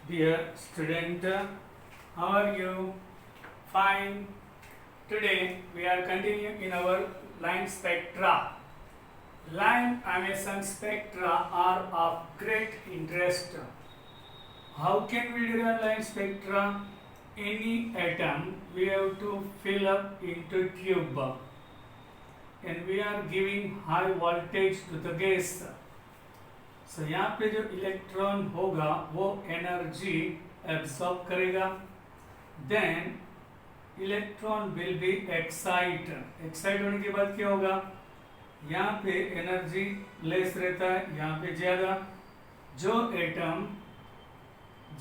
Dear student, how are you? Fine. Today we are continuing in our line spectra. Line emission spectra are of great interest. How can we derive line spectra? Any atom we have to fill up into tube and we are giving high voltage to the gas. So यहाँ पे जो electron होगा वो energy absorb करेगा. Then electron will be excite होने के बाद क्या होगा, यहाँ पे एनर्जी लेस रहता है, यहाँ पे ज्यादा. जो एटम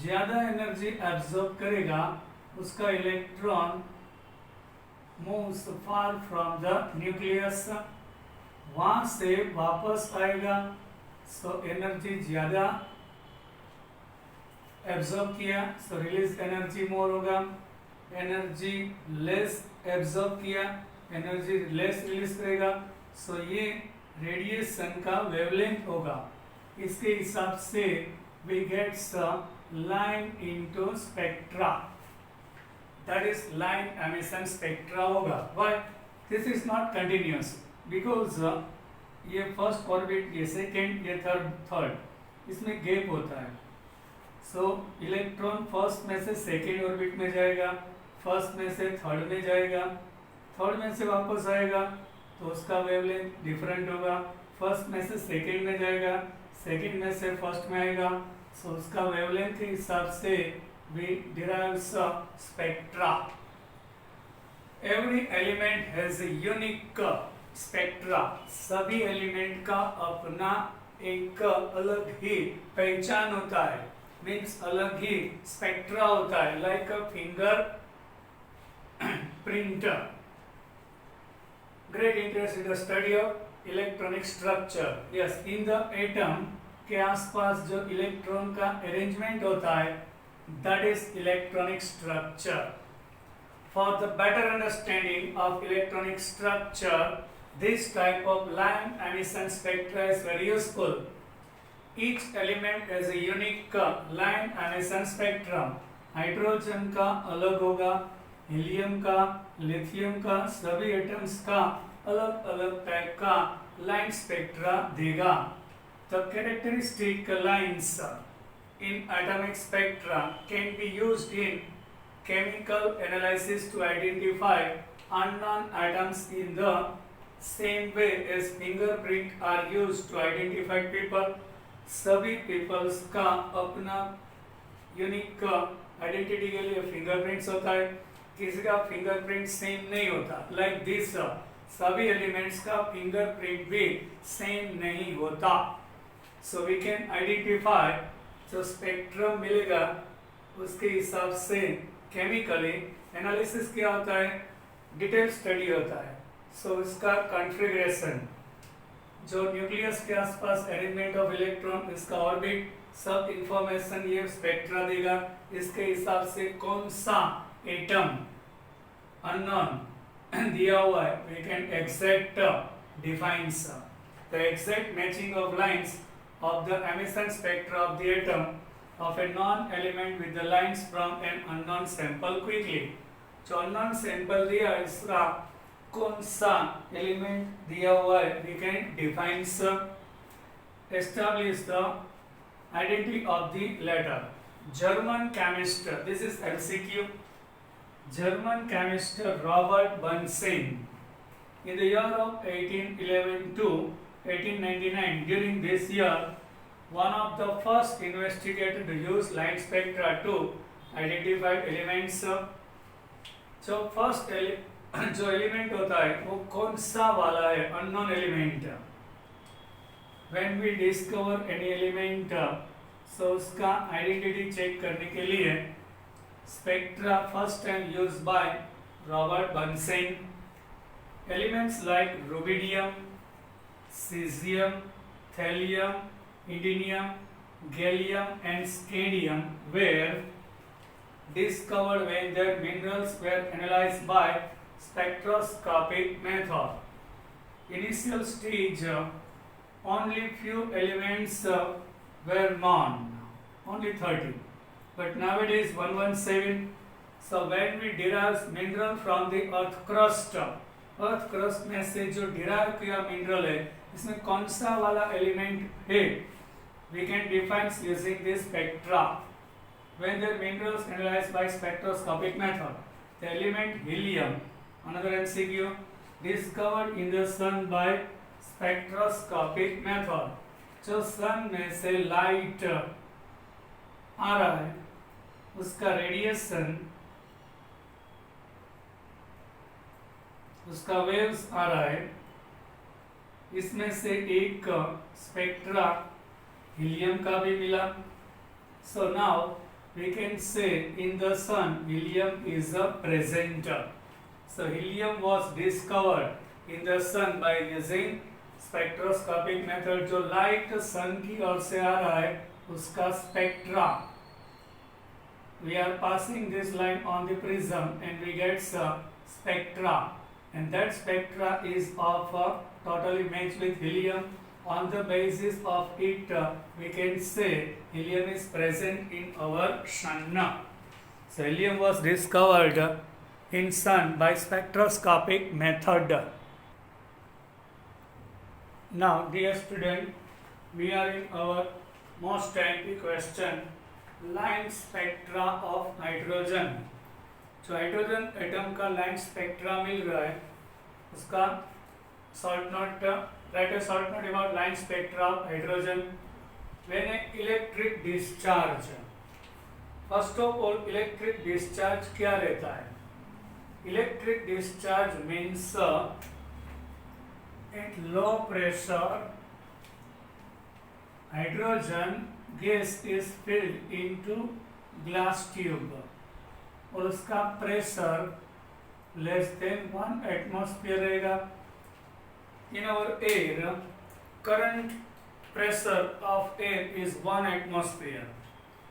ज्यादा एनर्जी एब्सॉर्ब करेगा उसका electron moves far from the nucleus, वहां से वापस आएगा. सो एनर्जी ज्यादा एब्सॉर्ब किया, सो रिलीज एनर्जी मोर होगा. एनर्जी लेस एब्सॉर्ब किया, एनर्जी लेस रिलीज करेगा. सो ये रेडिएशन का वेवलेंथ होगा. इसके हिसाब से we gets line into spectra, that is line emission spectra होगा. Why this is not continuous, because ये फर्स्ट ऑर्बिट, ये सेकेंड, ये थर्ड, इसमें गैप होता है. सो इलेक्ट्रॉन फर्स्ट में से सेकेंड ऑर्बिट में जाएगा, फर्स्ट में से थर्ड में जाएगा, थर्ड में से वापस आएगा तो उसका वेवलेंथ डिफरेंट होगा. फर्स्ट में से सेकेंड में जाएगा, सेकेंड में से फर्स्ट में आएगा. सो उसका वेवलेंथ के हिसाब से we derive spectra. Every element has a unique spectra. सभी एलिमेंट का अपना एक अलग ही पहचान होता है, मीन्स अलग ही स्पेक्ट्रा होता है, like a finger printer. Great interest in the study of electronic structure. Yes, in the atom के आसपास जो इलेक्ट्रॉन का अरेंजमेंट होता है, that is electronic structure. For the better understanding of electronic structure, this type of line emission spectra is very useful. Each element has a unique line emission spectrum. Hydrogen का अलग होगा, helium का, lithium का, सभी atoms का अलग अलग type का लाइन स्पेक्ट्रा देगा. The characteristic lines in atomic spectra can be used in chemical analysis to identify unknown atoms in the same way as fingerprint are used to identify people. सभी peoples का अपना unique identity के लिए fingerprints होता है, किसी का fingerprint same नहीं होता. लाइक दिस, सभी एलिमेंट्स का फिंगरप्रिंट भी सेम नहीं होता. सो वी कैन आइडेंटिफाई, जो स्पेक्ट्रम मिलेगा उसके हिसाब से केमिकली एनालिसिस क्या होता है, डिटेल स्टडी होता है. सो इसका कॉन्फ़िगरेशन, जो न्यूक्लियस के आसपास अरेंजमेंट ऑफ इलेक्ट्रॉन, इसका ऑर्बिट, सब इंफॉर्मेशन ये स्पेक्ट्रा देगा. इसके हिसाब से कौन सा एटम अननोन दिया हुआ है, we can exact defines the exact matching of lines of the emission spectra of the atom of a non-element with the lines from an unknown sample quickly. जो unknown sample दिया है, इसका कौन सा element दिया हुआ है, we can define establish the identity of the latter. German chemist, this is MCQ. German chemist Robert Bunsen in the year of 1811 to 1899, during this year, one of the first investigators to use light spectra to identify elements. जो first जो element होता है वो कौन सा वाला है, unknown element. When we discover any element, so उसका आइडेंटिटी चेक करने के लिए spectra first time used by Robert Bunsen. Elements like rubidium, cesium, thallium, indium, gallium and scandium were discovered when their minerals were analyzed by spectroscopic method. Initial stage, only few elements were known, only 30. but nowadays 117. So when we derive mineral from the earth crust में से जो derive किया mineral है इसमें कौन सा वाला element है, we can define using this spectra. When the minerals analyzed by spectroscopic method, the element helium, another MCQ, discovered in the sun by spectroscopic method. जो सन में से लाइट आ रहा है उसका रेडिएशन, उसका वेव्स आ रहा है, इसमें से एक स्पेक्ट्रा हीलियम का भी मिला. So now we can say in the sun helium is a presenter. So helium was discovered in the sun by using spectroscopic method. जो लाइट सन की ओर से आ रहा है उसका spectra. We are passing this line on the prism and we get a spectra, and that spectra is of totally matched with helium. On the basis of it, we can say helium is present in our sun. So helium was discovered in sun by spectroscopic method. Now, dear student, we are in our most timely question, line spectra of hydrogen. जो hydrogen atom का line spectra मिल रहा है उसका short note, right a short note about line spectra of hydrogen. When a electric discharge, first of all electric discharge क्या रहता है? Electric discharge means at low pressure hydrogen gas is filled into glass tube और उसका pressure less than 1 atmosphere रहेगा. In our air current pressure of air is 1 atmosphere,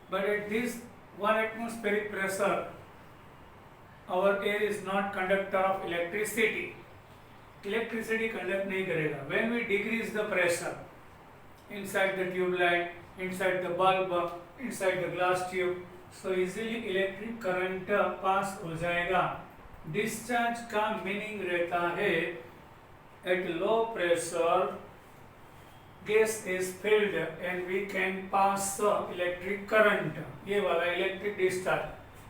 but at this 1 atmospheric pressure our air is not conductor of electricity. Electricity conduct नहीं करेगा. When we decrease the pressure inside the tube light, inside the bulb, inside the glass tube, so easily electric current pass हो जाएगा. Discharge का meaning रहता है at low pressure gas is filled and we can pass electric current. ये वाला electric discharge.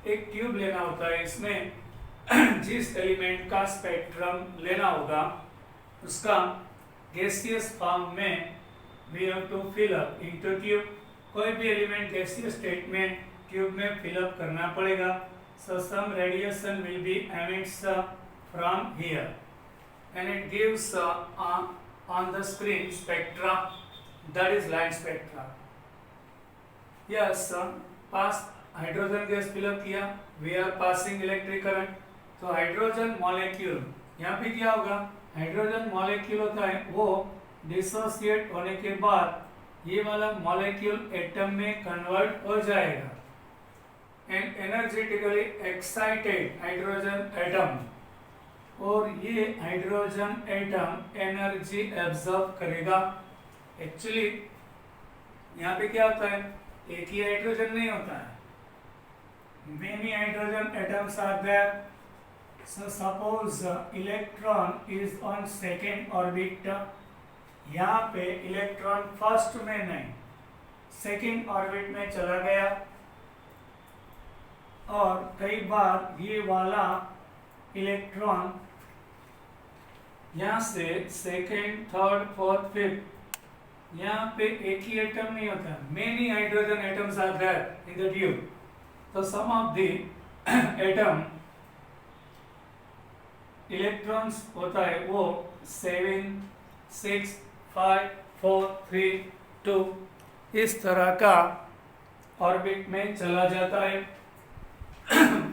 एक tube लेना होता है, इसमें जिस एलिमेंट का स्पेक्ट्रम लेना होगा उसका गैसियस फॉर्म में we have to fill up into tube. कोई भी एलिमेंट गैसियस स्टेट में ट्यूब में फिल अप करना पड़ेगा. So some radiation will be emits from here and it gives on the screen spectra, that is light spectra. Yes, pass hydrogen gas fill up किया, we are passing electric current. तो hydrogen molecule यहाँ पे क्या होगा, hydrogen molecule होता है वो dissociate होने के बाद ये वाला मॉलिक्यूल एटम में कन्वर्ट हो जाएगा and energetically excited hydrogen atom, और ये हाइड्रोजन एटम एनर्जी एब्जॉर्ब करेगा. एक्चुअली यहाँ पे क्या होता है, एक ही हाइड्रोजन नहीं होता है, many hydrogen atoms are there. So suppose electron is on second orbit. यहाँ पे इलेक्ट्रॉन फर्स्ट में नहीं सेकेंड ऑर्बिट में चला गया, और कई बार ये वाला इलेक्ट्रॉन यहाँ से सेकेंड, थर्ड, फोर्थ, फिफ्थ, यहाँ पे एक ही एटम नहीं होता, many hydrogen atoms are there in the tube. तो some of the atom electrons होता है वो 7, 6, 5, 4, 3, 2 इस तरह का ऑर्बिट में चला जाता है.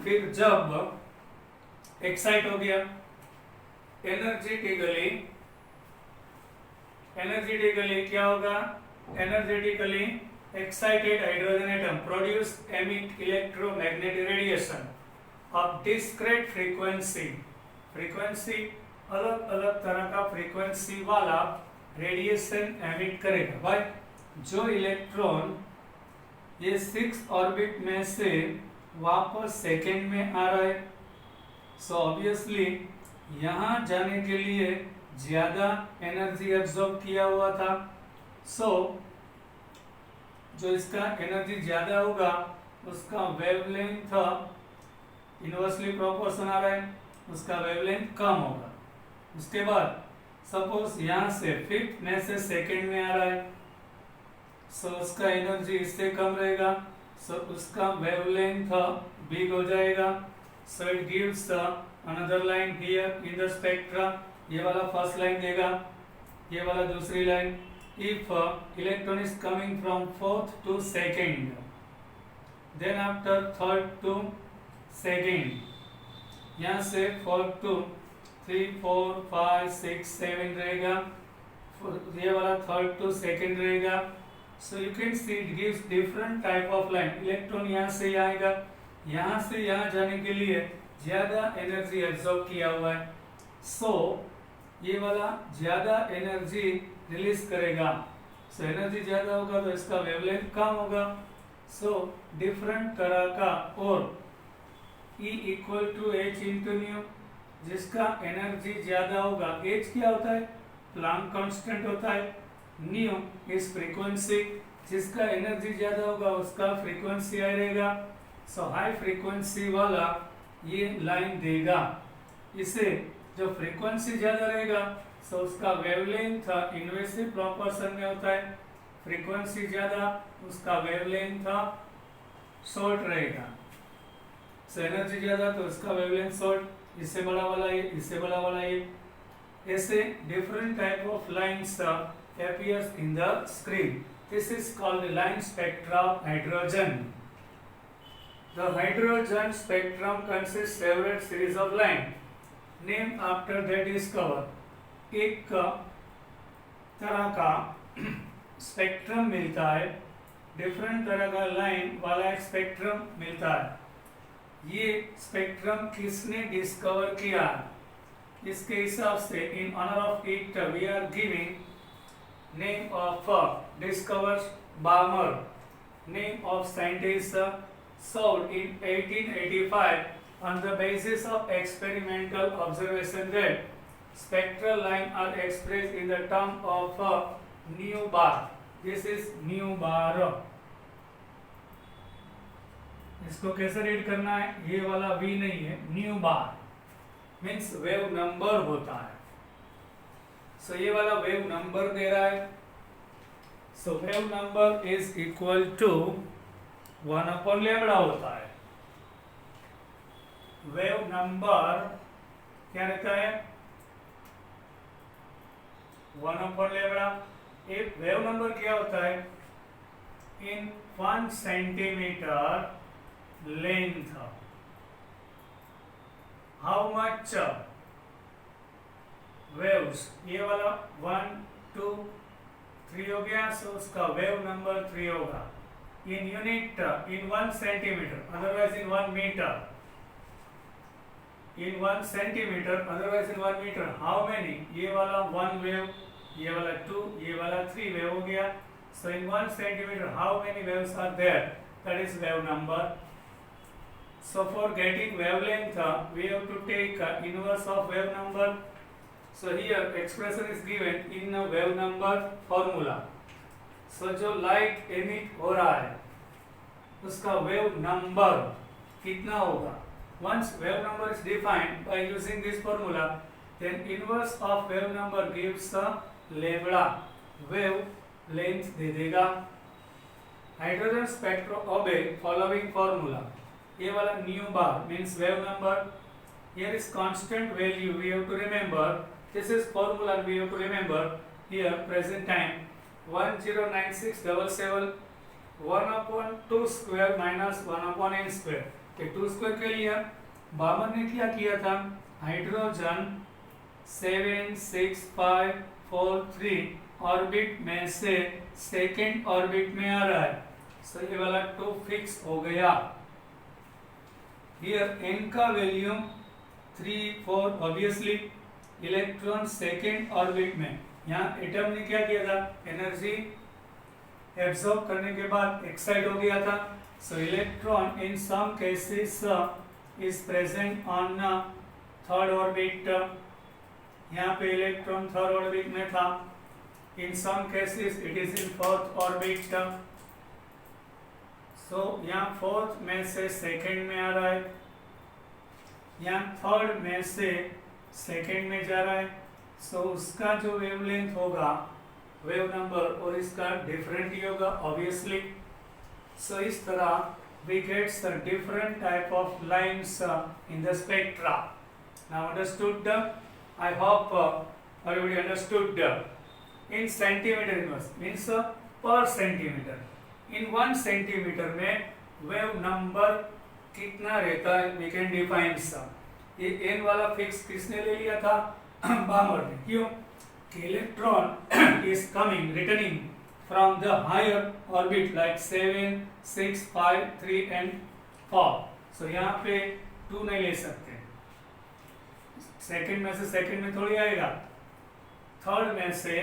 फिर जब एक्साइट हो गया एनर्जेटिकली क्या होगा, energetically excited hydrogen atom produce emit electromagnetic radiation of discrete frequency. frequency अलग अलग तरह का frequency वाला रेडिएशन एमिट करेगा. भाई जो इलेक्ट्रॉन ये 6 ऑर्बिट में से वापस सेकेंड में आ रहा है। सो ऑब्वियसली यहाँ जाने के लिए ज्यादा एनर्जी एब्जॉर्ब किया हुआ था। सो जो इसका एनर्जी ज्यादा होगा उसका वेवलेंथ इनवर्सली प्रोपोर्शन आ रहा है, उसका वेवलेंथ कम होगा। उसके बाद सपोज यहाँ से फिफ्थ में से सेकेंड में आ रहा है, सो उसका एनर्जी इससे कम रहेगा, सो उसका वेवलेंथ बिग हो जाएगा। So it gives another line here in the spectra. ये वाला फर्स्ट लाइन देगा, ये वाला दूसरी line. If electron is coming from fourth to second, then after third to second, यहाँ से फोर्थ टू 3 4 5 6 7 रहेगा, ये वाला थर्ड टू सेकेंड रहेगा। So you can see it gives different type of line. Electron यहाँ से यहाँ आएगा, यहाँ से यहाँ जाने के लिए ज्यादा एनर्जी एब्जॉर्ब किया हुआ है, सो ये वाला ज्यादा एनर्जी रिलीज करेगा। सो एनर्जी ज्यादा होगा तो इसका वेवलेंथ कम होगा। सो डिफरेंट तरह का, और E equal to h into nu, जिसका एनर्जी ज्यादा होगा, एच क्या होता है, प्लांक कांस्टेंट होता है, न्यू इज फ्रीक्वेंसी, जिसका एनर्जी ज्यादा होगा उसका फ्रीक्वेंसी रहेगा। सो हाई फ्रीक्वेंसी वाला ये लाइन देगा, इसे जो फ्रीक्वेंसी ज्यादा रहेगा सो उसका वेवलेंथ इनवर्सली प्रोपोर्शन में होता है, फ्रीक्वेंसी ज्यादा उसका वेवलेंथ शॉर्ट रहेगा। सो एनर्जी ज्यादा तो उसका वेवलेंथ शॉर्ट, इससे बड़ा वाला ये, इससे बड़ा वाला ये। ऐसे different type of lines appears in the screen. This is called the line spectra of hydrogen. The hydrogen spectrum consists several series of lines named after their discoverer. एक तरह का स्पेक्ट्रम मिलता है, डिफरेंट तरह का लाइन वाला एक spectrum मिलता है। ये स्पेक्ट्रम किसने डिस्कवर किया, इसके हिसाब से in honour of it we are giving name of discovered Balmer, name of scientist solved in 1885 on the basis of experimental observation that spectral lines are expressed in the term of nu bar. This is nu bar. इसको कैसे read करना है, ये वाला V नहीं है, nu bar means wave number होता है। सो ये वाला वेव नंबर दे रहा है। So wave number is equal to 1/λ होता है। वेव नंबर क्या रहता है, 1/λ। एक वेव नंबर क्या होता है, इन 1 centimetre length, how much waves, ये वाला 1 2 3 हो गया, सो उसका वेव नंबर 3 होगा। In unit, in 1 centimetre, otherwise in 1 metre, in 1 centimetre otherwise in 1 metre, how many, ये वाला 1 वेव, ये वाला 2, ये वाला 3 वेव हो गया। So in 1 centimetre how many waves are there, that is wave number. So for getting wavelength we have to take inverse of wave number. So here expression is given in a wave number formula. So जो light emit हो रहा है उसका wave number कितना होगा, once wave number is defined by using this formula, then inverse of wave number gives a lambda, wave length दे देगा। Hydrogen spectrum obey following formula. ये वाला nu bar means wave number, here is constant value we have to remember, this is formula we have to remember here present time 109677 1/2 square minus 1/n square। ये 2 square के लिए बामर ने क्या किया था, hydrogen 7 6 5 4 3 orbit में से सेकेंड ऑर्बिट में आ रहा है, सो ये वाला 2 फिक्स हो गया। Here n का value 3 4, obviously electron second orbit में, यहाँ एटम ने क्या किया था, एनर्जी एब्जॉर्ब करने के बाद एक्साइट हो गया था. So electron in some cases is present on third orbit. यहाँ पे इलेक्ट्रॉन थर्ड ऑर्बिट में था. In some cases it is in fourth orbit. So यहाँ फोर्थ में से सेकेंड में आ रहा है, यहाँ थर्ड में से सेकेंड में जा रहा है. सो उसका जो वेवलेंथ होगा, वेव नंबर, और इसका डिफरेंट ही होगा ऑब्वियसली. सो इस तरह we get the different type of lines in the spectra. Now understood? I hope everybody understood. In centimeter inverse means per centimeter. In 1 centimeter में wave number कितना रहता है, we can define some. ये n वाला fix किसने ले लिया था? बामर ने. क्यों? कि electron is coming, returning from the higher orbit like 7, 6, 5, 3 and 4. So यहाँ पे 2 नहीं ले सकते. सेकंड में से सेकंड में थोड़ी आएगा, थर्ड में से,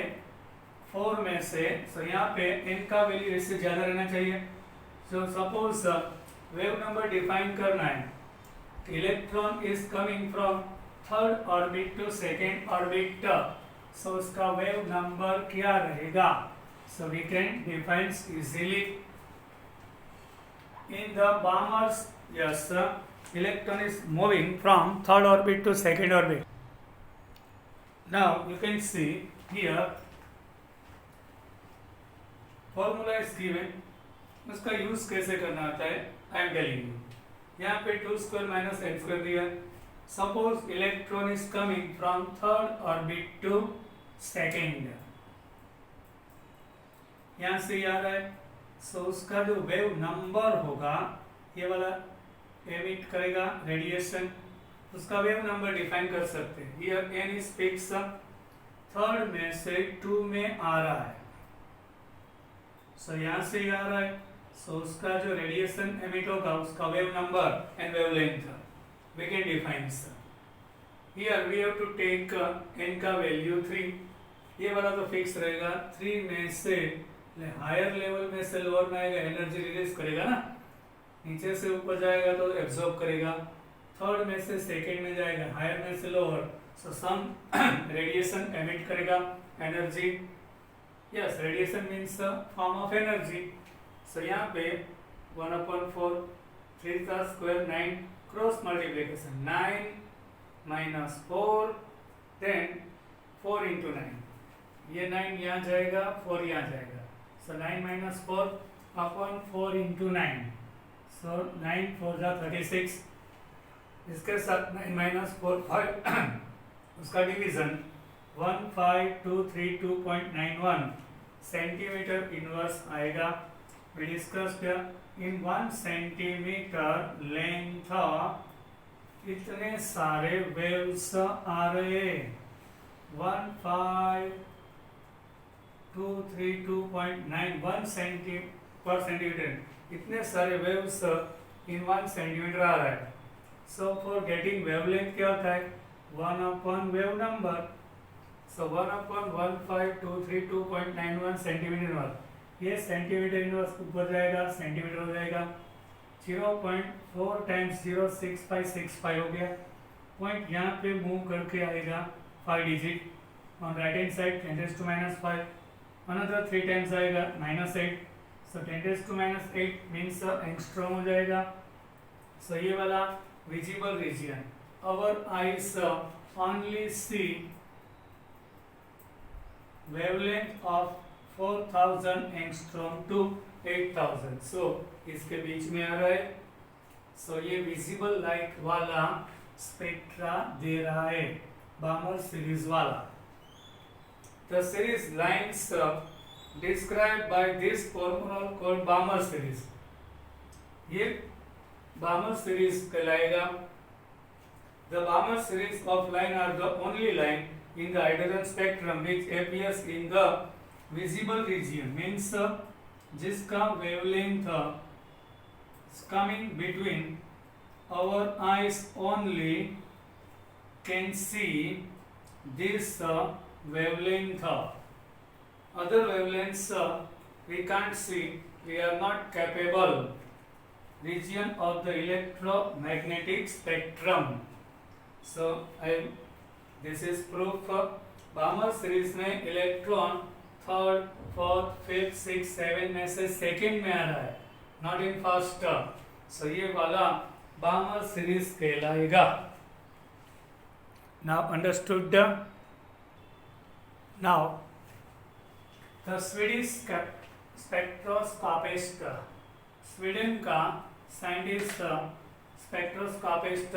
4 में से. सो यहाँ पे n का वैल्यू इससे ज़्यादा रहना चाहिए. So suppose wave number define करना है. Electron is coming from third orbit to second orbit. So उसका वेव नंबर क्या रहेगा? So we can define easily. In the Balmer's, yes, electron is moving from third orbit to second orbit. Now you can see here formula is given. उसका use कैसे करना आता है I am telling you. यहाँ पे 2 square minus n square दिया. Suppose electron is coming from third orbit to second. यहाँ से आ रहा है. सो उसका जो वेव नंबर होगा, ये वाला एमिट करेगा रेडिएशन, उसका वेव नंबर डिफाइन कर सकते हैं. Here n is fix. Third में से 2 में आ रहा है. सो यहाँ से आ रहा है. सो उसका जो रेडिएशन एमिट होगा, उसका wave number and wavelength we can define. Here we have to take n का वैल्यू 3. ये वाला तो फिक्स रहेगा. 3 में से हायर लेवल में से लोअर में आएगा, एनर्जी रिलीज करेगा ना. नीचे से ऊपर जाएगा तो एब्जॉर्ब करेगा. थर्ड में से सेकेंड में जाएगा, हायर में से lower. So some radiation emit करेगा, energy. Yes, radiation means form of energy. So यहाँ पे 1/4, 3 का square 9, cross multiplication 9 minus 4, then 4 into 9. ये 9 यहाँ जाएगा, 4 यहाँ जाएगा. So 9 minus 4 upon 4 into 9. So 9 4 जा 36. इसके साथ 9 minus 4 5 उसका डिवीजन 15232.91 सेंटीमीटर इनवर्स आएगा. We discussed in 1 centimetre length इतने सारे वेव्स आ रहे. 15232.91 पर सेंटीमीटर. इतने सारे वेव्स इन 1 सेंटीमीटर आ रहा है. सो फॉर गेटिंग वेवलेंथ क्या होता है? 1 अपॉन वेव नंबर. सो 1 अपॉन 15232.91 सेंटीमीटर इनवर्स. ये सेंटीमीटर इनवर्स ऊपर जाएगा, सेंटीमीटर हो जाएगा. 0.4 टाइम्स 0.6565 हो गया. पॉइंट यहाँ पे मूव करके आएगा 5 digit on right hand side 10⁻⁵. Another 3 times आएगा -8. सो 10⁻⁸ मीन्स एंगस्ट्रॉम हो जाएगा. सो ये वाला visible region, our eyes only see wavelength of 4000 angstrom to 8000. So इसके बीच में आ रहा है. सो ये विजिबल लाइट वाला स्पेक्ट्रा दे रहा है, बामर सीरीज वाला. The series lines described by this formula called Balmer series. ये Balmer series कहलाएगा. The Balmer series of line are the only line in the hydrogen spectrum which appears in the visible region. Means जिसका wavelength coming between our eyes only can see this wavelength. Other wavelengths we can't see, we are not capable region of the electromagnetic spectrum. So this is proof. Balmer series में electron third, fourth, fifth, six, seven में से second में आ रहा है, not in first term. So ये वाला Balmer series कहलाएगा. Now understood. Now the Swedish spectroscopist, Sweden का scientist spectroscopist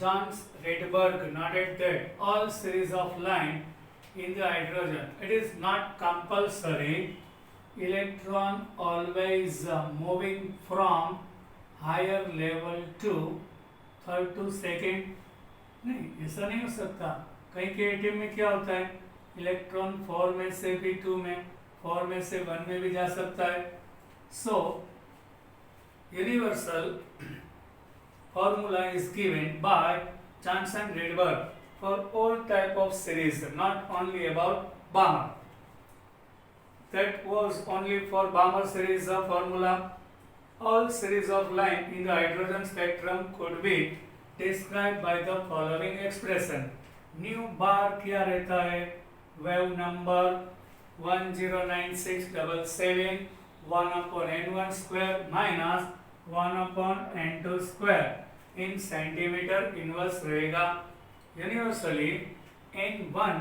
John Rydberg noted that all series of line in the hydrogen, it is not compulsory electron always moving from higher level to third to second. नहीं, ऐसा नहीं हो सकता. कहीं के atom में क्या होता है, इलेक्ट्रॉन 4 में से भी 2 में, 4 में से 1 में भी जा सकता है. So universal formula is given by Johnson Rydberg for all type of series, not only about Balmer. That was only for Balmer series of formula. All series of line in the hydrogen spectrum could be described by the following expression. Nu bar क्या रहता है, wave number 109677 1/n1 square minus 1/n2 square in centimeter inverse रहेगा. Universally n1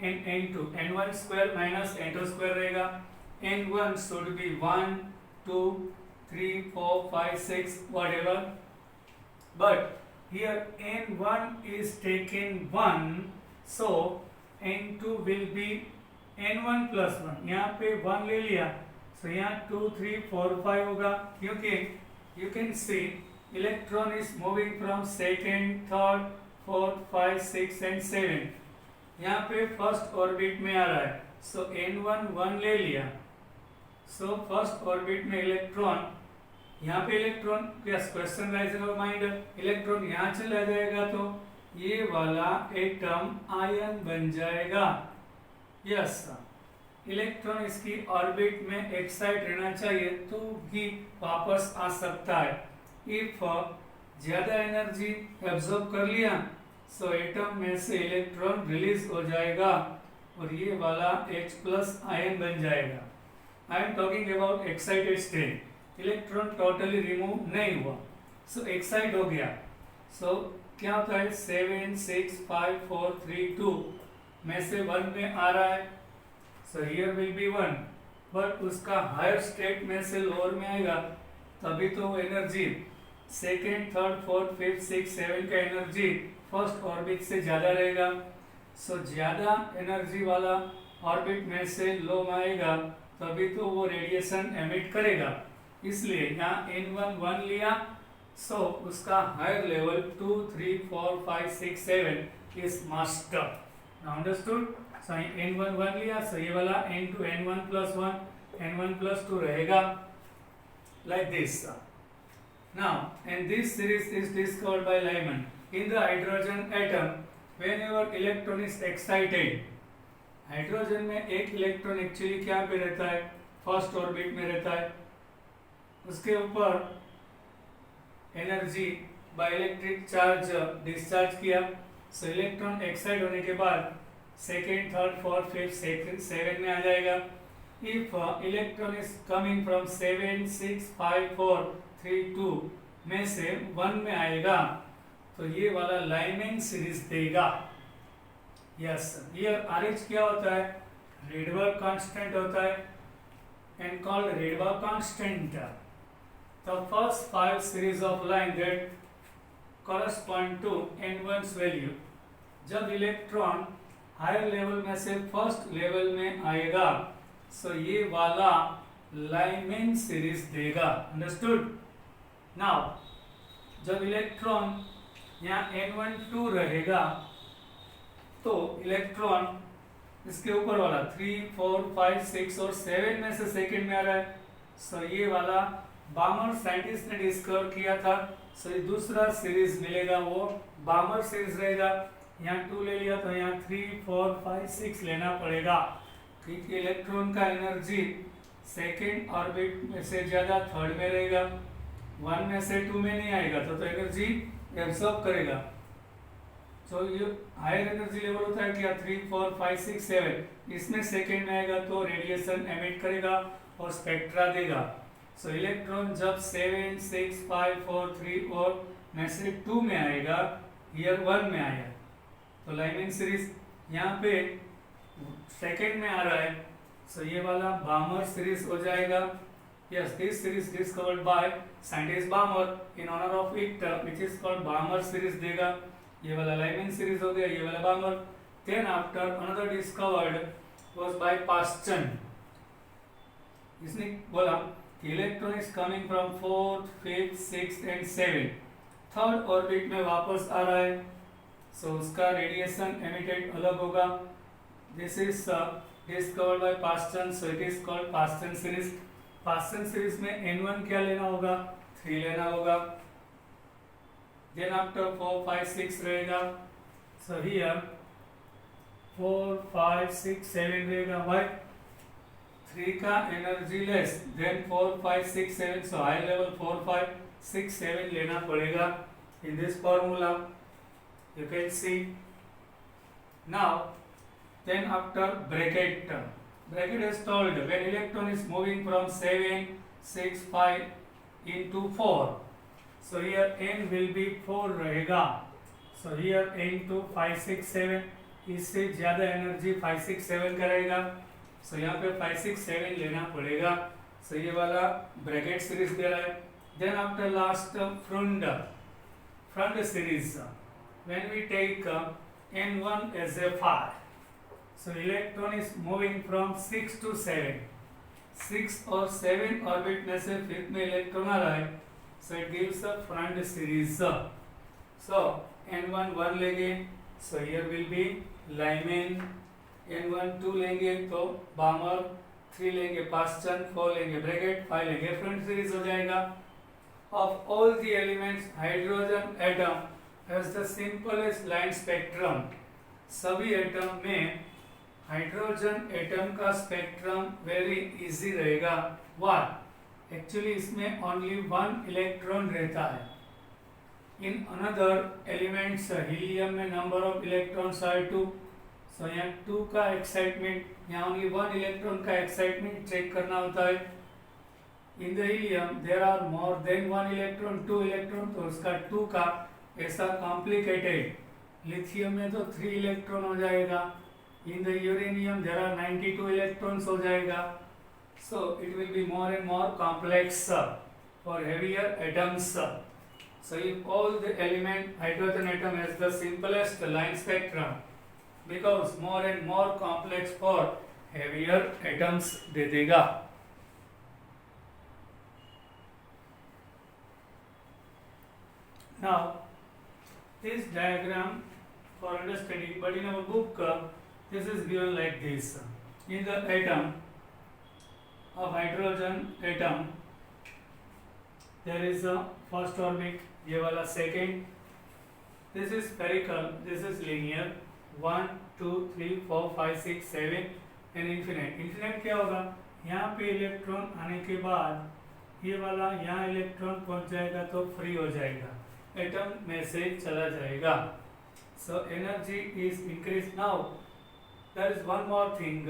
n2 n1 square minus n2 square रहेगा. n1 should be 1 2 3 4 5 6 whatever, but here n1 is taken 1, so n2 will be n1 plus 1. यहाँ पे 1 ले लिया, so यहाँ 2 3 4 5 होगा, क्योंकि you can see electron is moving from second, third, fourth, 5, 6 and 7. यहाँ पे फर्स्ट ऑर्बिट में आ रहा है, so n1 1 ले लिया. so फर्स्ट ऑर्बिट में इलेक्ट्रॉन, यहाँ पे electron, question rise in our mind, electron यहाँ चला जाएगा तो ये वाला एटम आयन बन जाएगा. यस, इलेक्ट्रॉन इसकी ऑर्बिट में एक्साइट रहना चाहिए तो भी वापस आ सकता है. इफ ज्यादा एनर्जी एब्जॉर्ब कर लिया, सो एटम में से इलेक्ट्रॉन रिलीज हो जाएगा और ये वाला H प्लस आयन बन जाएगा. I am talking about excited state. Electron totally remove नहीं हुआ, सो एक्साइट हो गया. सो क्या होता है, 7 6 5 4 3 2 में से 1 में आ रहा है, so here will be 1, but उसका हायर स्टेट में से लोअर में आएगा, तभी तो वो energy second, third, fourth, fifth, six, seven का एनर्जी फर्स्ट ऑर्बिट से ज्यादा रहेगा. सो ज्यादा एनर्जी वाला ऑर्बिट में से लो में आएगा, तभी तो वो रेडिएशन एमिट करेगा. इसलिए यहाँ n1 1 लिया, सो उसका higher level 2 3 4 5 6 7 is master. Understood. So n1 1 लिया, सो ये वाला n2 n1 plus 1 n1 plus 2 रहेगा, like this. Now, and this series is discovered by Lyman. In the hydrogen atom, whenever electron is excited, hydrogen में एक electron actually क्या पे रहता है, फर्स्ट ऑर्बिट में रहता है. उसके ऊपर energy by electric charge discharge किया, सो इलेक्ट्रॉन एक्साइट होने के बाद सेकेंड, थर्ड, फोर्थ, फिफ्थ, 7 में आ जाएगा. If electron is coming from 7 6 5 4 3 2 में से 1 में आएगा, तो ये वाला लाइमैन सीरीज देगा. यस, हियर RH क्या होता है, Rydberg कांस्टेंट होता है, and called Rydberg constant. The first 5 series of line that correspond to n1's value. जब इलेक्ट्रॉन हायर लेवल में से फर्स्ट लेवल में आएगा, सो ये वाला लाइमैन सीरीज देगा. अंडरस्टूड. नाउ जब इलेक्ट्रॉन यहाँ n1 2 रहेगा, तो इलेक्ट्रॉन इसके ऊपर वाला 3 4 5 6 और 7 में से सेकंड में आ रहा है, सो ये वाला बामर साइंटिस्ट ने डिस्कवर किया था. सो ये दूसरा सीरीज मिलेगा, वो बामर सीरीज रहेगा. यहाँ 2 ले लिया तो यहाँ 3 4 5 6 लेना पड़ेगा, क्योंकि इलेक्ट्रॉन का एनर्जी सेकेंड ऑर्बिट में से ज्यादा थर्ड में रहेगा, 1 में से 2 में नहीं आएगा तो एनर्जी एब्सॉर्ब करेगा। तो ये हायर एनर्जी लेवल होता है क्या 3, 4, 5, 6, 7, इसमें सेकेंड में आएगा तो रेडिएशन एमिट करेगा और स्पेक्ट्रा देगा। सो इलेक्ट्रॉन जब 7, 6, 5, 4, 3 और में से 2 में आएगा, ईयर 1 में आया, तो लाइमिंग सीरीज यहाँ पे सेकेंड में आ रहा है, सो ये वाला बामर सीरीज हो जाएगा। Yes, this series discovered by scientist Balmer in honour of it which is called Balmer series देगा। ये वाला लाइमिंग सीरीज हो गया, ये वाला Balmer. Then after another discovered was by Paschen. इसने बोला कि electron is coming from 4th, 5th, 6th and 7th, third orbit में वापस आ रहा है, सो उसका रेडिएशन एमिटेड अलग होगा। This is discovered by Paschen, so it is called Paschen series. Paschen series में n1 क्या लेना होगा, 3 लेना होगा। देन आफ्टर 4, 5, 6 रहेगा, सो हियर 4, 5, 6, 7 रहेगा। व्हाई 3 का एनर्जी लेस देन 4, 5, 6, 7, सो हाई लेवल 4, 5, 6, 7 लेना पड़ेगा। In this formula you can see. Now then after bracket is told when electron is moving from 7, 6, 5 into 4, so here n will be 4 रहेगा। so here n to 5, 6, 7, इससे ज्यादा energy 5, 6, 7 का रहेगा, so यहाँ पे 5, 6, 7 लेना पड़ेगा। so ये वाला ब्रैकेट सीरीज दे रहा है। then after last front series, when we take n1 as a 5, so electron is moving from 6 to 7, 6 और 7 ऑर्बिट में से 5th में इलेक्ट्रॉन आ रहा है, so it gives a front series. so n1 1 लेंगे, so here will be Lyman, n1 2 लेंगे तो बामर, 3 लेंगे पास्टन, 4 लेंगे ब्रैकेट, 5 लेंगे फ्रंट सीरीज हो जाएगा। of all the elements hydrogen atom has the simplest line spectrum, सभी एटम में हाइड्रोजन एटम का स्पेक्ट्रम वेरी इजी रहेगा। व्हाई एक्चुअली इसमें ओनली 1 इलेक्ट्रॉन रहता है। इन अनदर एलिमेंट्स हीलियम में number of electrons are 2, so यहाँ 2 का एक्साइटमेंट, यहाँ ओनली 1 इलेक्ट्रॉन का एक्साइटमेंट चेक करना होता है। In the helium there are more than 1 electron, 2 electron, तो उसका 2 का ऐसा कॉम्प्लिकेटेड। लिथियम में तो 3 इलेक्ट्रॉन हो जाएगा। In the uranium there are 92 electrons हो जाएगा। So it will be more and more complex for heavier atoms. So if all the element hydrogen atom has the simplest line spectrum because more and more complex for heavier atoms दे देगा। Now this diagram for understanding, but in our book this is given like this. In the atom of hydrogen atom there is a first orbit, ये वाला second, this is spherical, this is linear, 1, 2, 3, 4, 5, 6, 7 and infinite. infinite क्या होगा, यहाँ पे electron आने के बाद ये वाला यहाँ इलेक्ट्रॉन पहुँच जाएगा तो फ्री हो जाएगा, एटम में से चला जाएगा। So energy is increase. Now there is one more thing,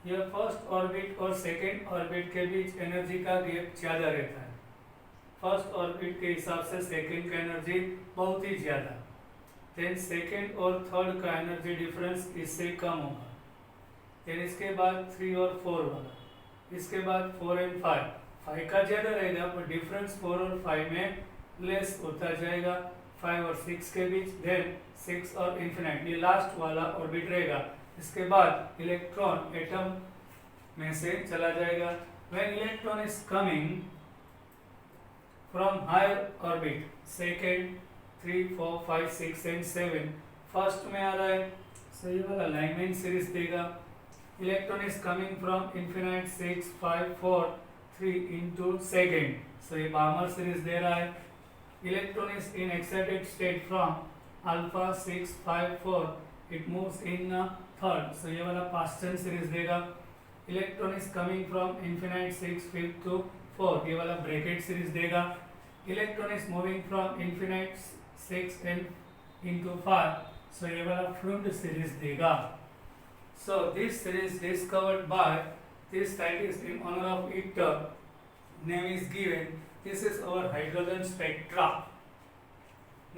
ये फर्स्ट ऑर्बिट और सेकेंड ऑर्बिट के बीच एनर्जी का गैप ज़्यादा रहता है। फर्स्ट ऑर्बिट के हिसाब से सेकेंड का एनर्जी बहुत ही ज़्यादा, देन सेकेंड और थर्ड का एनर्जी डिफरेंस इससे कम होगा। देन इसके बाद 3 और 4 वाला, इसके बाद 4 एंड 5 का ज़्यादा रहेगा पर डिफरेंस 4 और 5 में लेस होता जाएगा 5 और 6 के बीच। देन 6 और इन्फिनिट, ये लास्ट वाला ऑर्बिट रहेगा। इसके बाद इलेक्ट्रॉन एटम में से चला जाएगा। When electron is coming from higher orbit, second, 3, 4, 5, 6 and 7 first में आ रहा है, सो ये वाला लाइनमैन सीरीज देगा। Electron is coming from infinite 6, 5, 4, 3 into second, so ये बामर सीरीज दे रहा है। Electron is in excited state from alpha 6, 5, 4. It moves in third, so ये वाला पास्ट टेंस सीरीज देगा। Electron is coming from infinite 6 5 to 4, ये वाला bracket series देगा। Electron is moving from infinite 6 and into 5, सो ये वाला फ्रूट सीरीज देगा। So this series discovered by this scientist in honor of it name is given. This is our hydrogen spectra.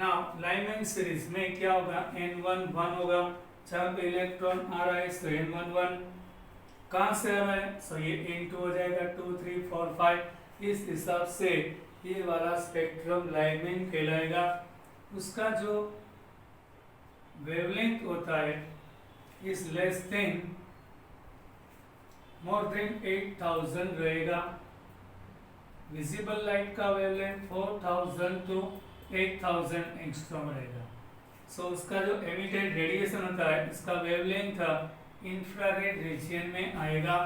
Now Lyman series में क्या होगा, N1 1 होगा, जहाँ पे इलेक्ट्रॉन आ रहा है तो N1 1 कहाँ से आ रहा है, सो ये N2 हो जाएगा 2 3 4 5। इस हिसाब से ये वाला स्पेक्ट्रम लाइमेन कहलाएगा। उसका जो वेवलेंथ होता है is less than more than 8000 रहेगा। विजिबल लाइट का वेवलेंथ 4000 टू 8000 एंगस्ट्रॉम रहेगा। सो उसका जो एमिटेड रेडिएशन होता है इसका वेवलेंथ इंफ्रारेड रीजन में आएगा।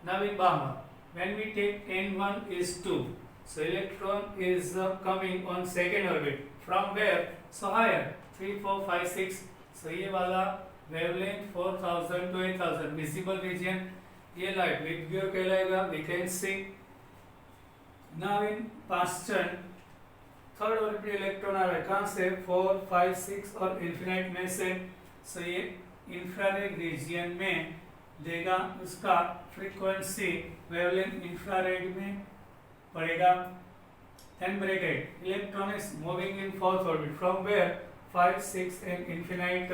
Now in Balmer when we take n1 is 2, so electron is coming on second orbit from where, so higher 3 4 5 6, so ये वाला वेवलेंथ 4000 to 8000 विजिबल रीजन, ये लाइट विबग्योर कहलाएगा, we can see. Now in Paschen third orbit electron आ रहा है कहाँ से, 4 5 6 और इन्फिनाइट में से, सो ये इंफ्रारेड रीजन में देगा। उसका फ्रीक्वेंसी वेवलेंथ इंफ्रारेड में पड़ेगा। then bracket electron is moving in fourth orbit from where 5 6 and infinite,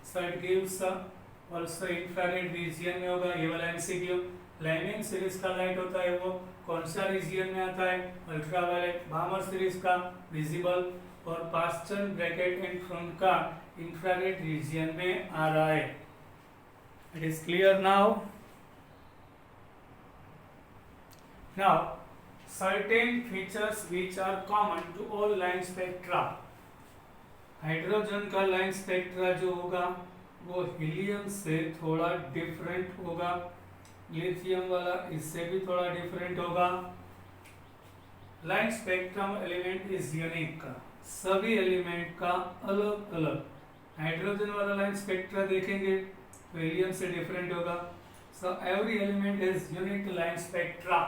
so it gives also infrared region में होगा। ये वाला एमसीक्यू लाइमेन सीरीज का लाइट होता है वो कौन सा रीजन में आता है, अल्ट्रावायलेट। बामर सीरीज का विजिबल और पास्टर्न ब्रैकेट एंड फ्रंट का इंफ्रारेड रीजन में आ रहा है। It is clear now. Now certain features which are common to all line spectra. Hydrogen का लाइन स्पेक्ट्रा जो होगा वो हीलियम से थोड़ा डिफरेंट होगा, लिथियम वाला इससे भी थोड़ा डिफरेंट होगा। Line spectrum element is unique का, सभी एलिमेंट का अलग अलग। हाइड्रोजन वाला लाइन स्पेक्ट्रा देखेंगे तो हीलियम से डिफरेंट होगा। So every element is unique line spectra.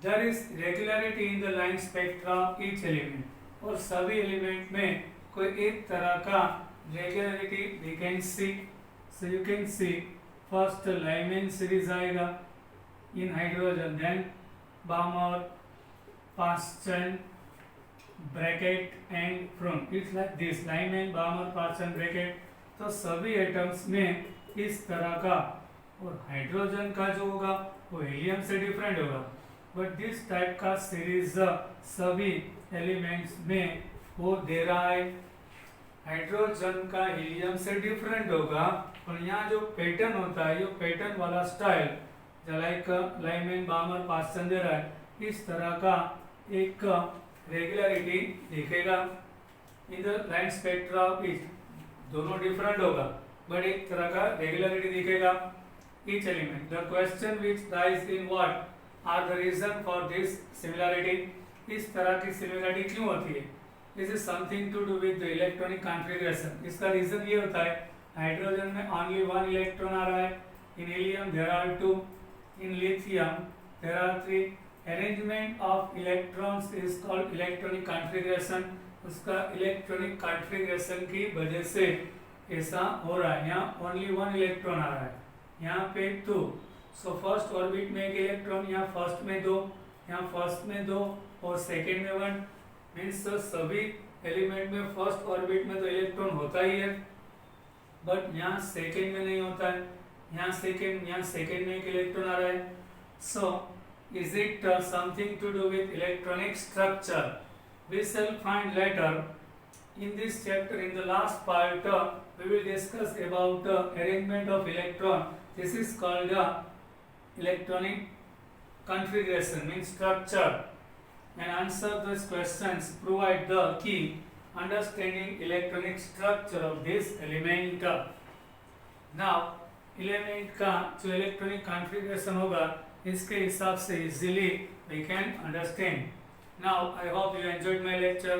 There is regularity in the line spectra of each element, और सभी एलिमेंट में कोई एक तरह का regularity we can see. So you can see first Lyman series आएगा in hydrogen, then Balmer, Paschen, bracket and from. It's like this Lyman, Balmer, Paschen, bracket. तो सभी एटम्स में इस तरह का, और हाइड्रोजन का जो होगा वो हीलियम से डिफरेंट होगा, बट दिस टाइप का सीरीज सभी एलिमेंट्स में वो दे रहा है। हाइड्रोजन का हीलियम से डिफरेंट होगा, और यहाँ जो पैटर्न होता है, ये पैटर्न वाला style like Lyman, Balmer, Paschen दे रहा है, इस तरह का एक रेगुलरिटी दिखेगा। इन द लाइन स्पेक्ट्रा दोनों डिफरेंट होगा, बट एक तरह का रेगुलरिटी दिखेगा each element. The question which rise in what are the reason for this similarity, इस तरह की सिमिलरिटी क्यों होती है? This is something to do with the electronic configuration. इसका रीजन ये होता है, हाइड्रोजन में ओनली 1 इलेक्ट्रॉन आ रहा है, in helium there are 2, in lithium there are 3। Arrangement of electrons is called electronic configuration. उसका इलेक्ट्रॉनिक कॉन्फ़िगरेशन की वजह से ऐसा हो रहा है। यहाँ ओनली 1 इलेक्ट्रॉन आ रहा है, यहाँ पे 2। सो फर्स्ट ऑर्बिट में एक इलेक्ट्रॉन, यहाँ फर्स्ट में 2, यहाँ फर्स्ट में 2 और सेकेंड में 1। मीन्स सभी एलिमेंट में फर्स्ट ऑर्बिट में तो इलेक्ट्रॉन होता ही है, बट यहाँ सेकेंड में नहीं होता है। यहाँ सेकेंड में एक इलेक्ट्रॉन आ रहा है। So is it something to do with electronic structure? We shall find later in this chapter. In the last part we will discuss about arrangement of electron. This is called electronic configuration, means structure, and answer these questions provide the key understanding electronic structure of this element. Now element का जो electronic configuration होगा इसके हिसाब से easily we can understand. Now I hope you enjoyed my lecture.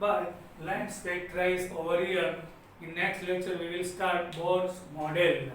But line spectra is over here. In next lecture we will start Bohr's model.